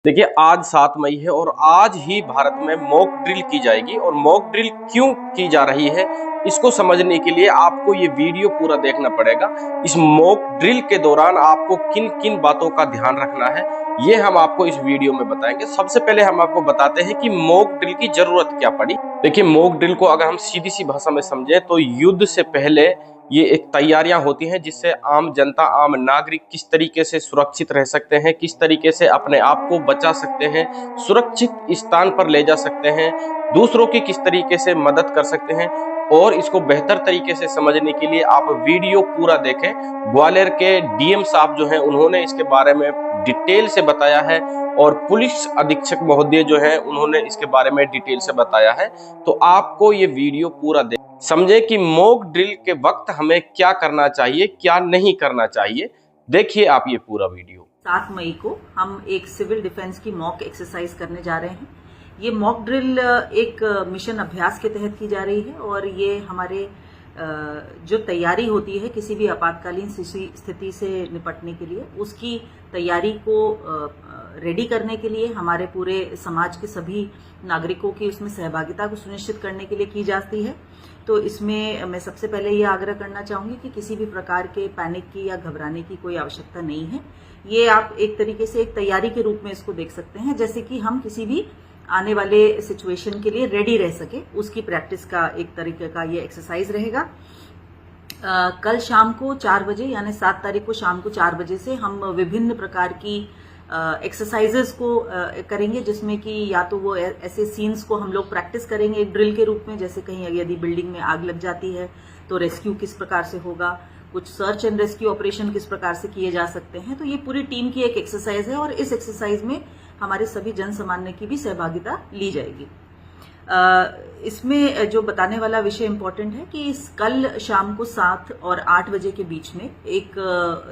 देखिए आज 7 मई है और आज ही भारत में मॉक ड्रिल की जाएगी और मॉक ड्रिल क्यों की जा रही है इसको समझने के लिए आपको ये वीडियो पूरा देखना पड़ेगा। इस मॉक ड्रिल के दौरान आपको किन किन बातों का ध्यान रखना है ये हम आपको इस वीडियो में बताएंगे। सबसे पहले हम आपको बताते हैं कि मॉक ड्रिल की जरूरत क्या पड़ी। देखिए मॉक ड्रिल को अगर हम सीधी सी भाषा में समझे तो युद्ध से पहले ये एक तैयारियां होती हैं जिससे आम जनता आम नागरिक किस तरीके से सुरक्षित रह सकते हैं, किस तरीके से अपने आप को बचा सकते हैं, सुरक्षित स्थान पर ले जा सकते हैं, दूसरों की किस तरीके से मदद कर सकते हैं। और इसको बेहतर तरीके से समझने के लिए आप वीडियो पूरा देखें। ग्वालियर के डीएम साहब जो हैं उन्होंने इसके बारे में डिटेल से बताया है और पुलिस अधीक्षक महोदय जो है उन्होंने इसके बारे में डिटेल से बताया है। तो आपको ये वीडियो पूरा समझे कि मॉक ड्रिल के वक्त हमें क्या करना चाहिए, क्या नहीं करना चाहिए। देखिए आप ये पूरा वीडियो। 7 मई को हम एक सिविल डिफेंस की मॉक एक्सरसाइज करने जा रहे हैं। ये मॉक ड्रिल एक मिशन अभ्यास के तहत की जा रही है और ये हमारे जो तैयारी होती है किसी भी आपातकालीन स्थिति से निपटने के लिए, उसकी तैयारी को रेडी करने के लिए हमारे पूरे समाज के सभी नागरिकों की उसमें सहभागिता को सुनिश्चित करने के लिए की जाती है। तो इसमें मैं सबसे पहले ये आग्रह करना चाहूंगी कि किसी भी प्रकार के पैनिक की या घबराने की कोई आवश्यकता नहीं है। ये आप एक तरीके से एक तैयारी के रूप में इसको देख सकते हैं, जैसे कि हम किसी भी आने वाले सिचुएशन के लिए रेडी रह सके, उसकी प्रैक्टिस का एक तरीके का ये एक्सरसाइज रहेगा। कल शाम को 4 बजे यानी 7 तारीख को शाम को 4 बजे से हम विभिन्न प्रकार की एक्सरसाइजेस को करेंगे, जिसमें कि या तो वो ऐसे सीन्स को हम लोग प्रैक्टिस करेंगे एक ड्रिल के रूप में, जैसे कहीं यदि बिल्डिंग में आग लग जाती है तो रेस्क्यू किस प्रकार से होगा, कुछ सर्च एंड रेस्क्यू ऑपरेशन किस प्रकार से किए जा सकते हैं। तो ये पूरी टीम की एक एक्सरसाइज है और इस एक्सरसाइज में हमारे सभी जन सामान्य की भी सहभागिता ली जाएगी। इसमें जो बताने वाला विषय इम्पोर्टेंट है कि इस कल शाम को 7 और 8 बजे के बीच में एक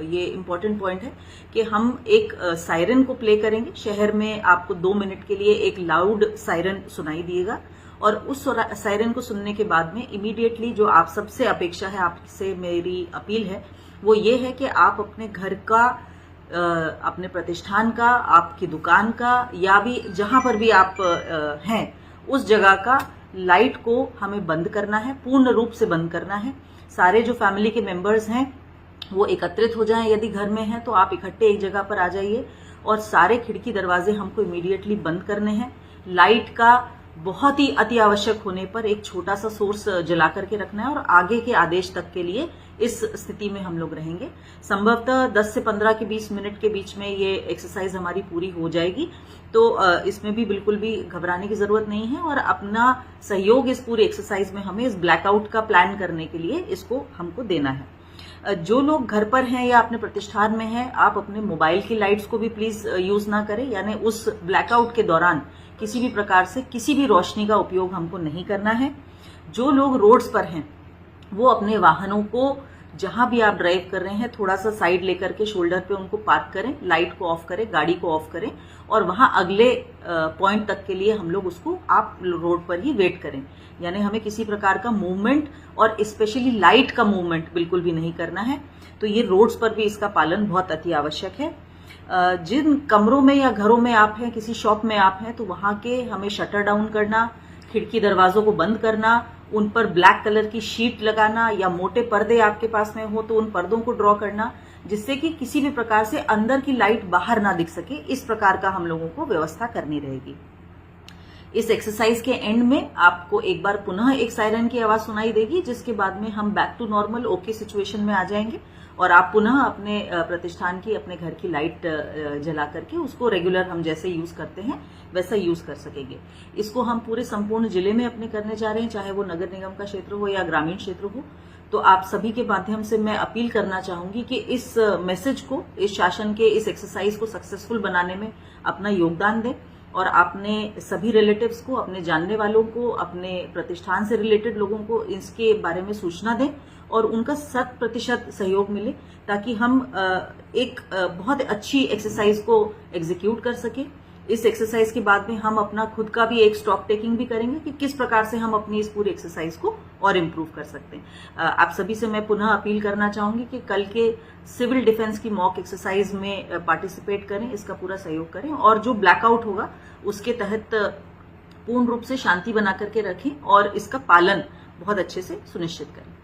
ये इम्पोर्टेंट पॉइंट है कि हम एक सायरन को प्ले करेंगे। शहर में आपको 2 मिनट के लिए एक लाउड सायरन सुनाई दिएगा और उस सायरन को सुनने के बाद में इमीडिएटली जो आप सबसे अपेक्षा है, आपसे मेरी अपील है, वो ये है कि आप अपने घर का, अपने प्रतिष्ठान का, आपकी दुकान का या भी जहां पर भी आप हैं उस जगह का लाइट को हमें बंद करना है, पूर्ण रूप से बंद करना है। सारे जो फैमिली के मेंबर्स हैं वो एकत्रित हो जाएं, यदि घर में हैं तो आप इकट्ठे एक जगह पर आ जाइए और सारे खिड़की दरवाजे हमको इमीडिएटली बंद करने हैं। लाइट का बहुत ही अति आवश्यक होने पर एक छोटा सा सोर्स जला करके रखना है और आगे के आदेश तक के लिए इस स्थिति में हम लोग रहेंगे। संभवतः 10 से 15 के 20 मिनट के बीच में ये एक्सरसाइज हमारी पूरी हो जाएगी। तो इसमें भी बिल्कुल भी घबराने की जरूरत नहीं है और अपना सहयोग इस पूरी एक्सरसाइज में हमें इस ब्लैकआउट का प्लान करने के लिए इसको हमको देना है। जो लोग घर पर हैं या अपने प्रतिष्ठान में हैं, आप अपने मोबाइल की लाइट्स को भी प्लीज यूज ना करें, यानी उस ब्लैकआउट के दौरान किसी भी प्रकार से किसी भी रोशनी का उपयोग हमको नहीं करना है। जो लोग रोड्स पर हैं वो अपने वाहनों को जहां भी आप ड्राइव कर रहे हैं थोड़ा सा साइड लेकर के शोल्डर पे उनको पार्क करें, लाइट को ऑफ करें, गाड़ी को ऑफ करें और वहां अगले पॉइंट तक के लिए हम लोग उसको आप रोड पर ही वेट करें। यानी हमें किसी प्रकार का मूवमेंट और स्पेशली लाइट का मूवमेंट बिल्कुल भी नहीं करना है। तो ये रोड्स पर भी इसका पालन बहुत अति आवश्यक है। जिन कमरों में या घरों में आप हैं, किसी शॉप में आप हैं, तो वहां के हमें शटर डाउन करना, खिड़की दरवाजों को बंद करना, उन पर ब्लैक कलर की शीट लगाना या मोटे पर्दे आपके पास में हो तो उन पर्दों को ड्रॉ करना, जिससे कि किसी भी प्रकार से अंदर की लाइट बाहर ना दिख सके। इस प्रकार का हम लोगों को व्यवस्था करनी रहेगी। इस एक्सरसाइज के एंड में आपको एक बार पुनः एक सायरन की आवाज सुनाई देगी, जिसके बाद में हम back to normal okay situation में आ जाएंगे और आप पुनः अपने प्रतिष्ठान की, अपने घर की लाइट जला करके उसको रेगुलर हम जैसे यूज करते हैं वैसा यूज कर सकेंगे। इसको हम पूरे संपूर्ण जिले में अपने करने जा रहे हैं, चाहे वो नगर निगम का क्षेत्र हो या ग्रामीण क्षेत्र हो। तो आप सभी के माध्यम से मैं अपील करना चाहूंगी कि इस मैसेज को, इस शासन के इस एक्सरसाइज को सक्सेसफुल बनाने में अपना योगदान दें और अपने सभी रिलेटिव्स को, अपने जानने वालों को, अपने प्रतिष्ठान से रिलेटेड लोगों को इसके बारे में सूचना दें और उनका 100% सहयोग मिले, ताकि हम एक बहुत अच्छी एक्सरसाइज को एग्जीक्यूट कर सके। इस एक्सरसाइज के बाद में हम अपना खुद का भी एक स्टॉक टेकिंग भी करेंगे कि किस प्रकार से हम अपनी इस पूरी एक्सरसाइज को और इम्प्रूव कर सकते हैं। आप सभी से मैं पुनः अपील करना चाहूंगी कि कल के सिविल डिफेंस की मॉक एक्सरसाइज में पार्टिसिपेट करें, इसका पूरा सहयोग करें और जो ब्लैकआउट होगा उसके तहत पूर्ण रूप से शांति बना करके रखें और इसका पालन बहुत अच्छे से सुनिश्चित करें।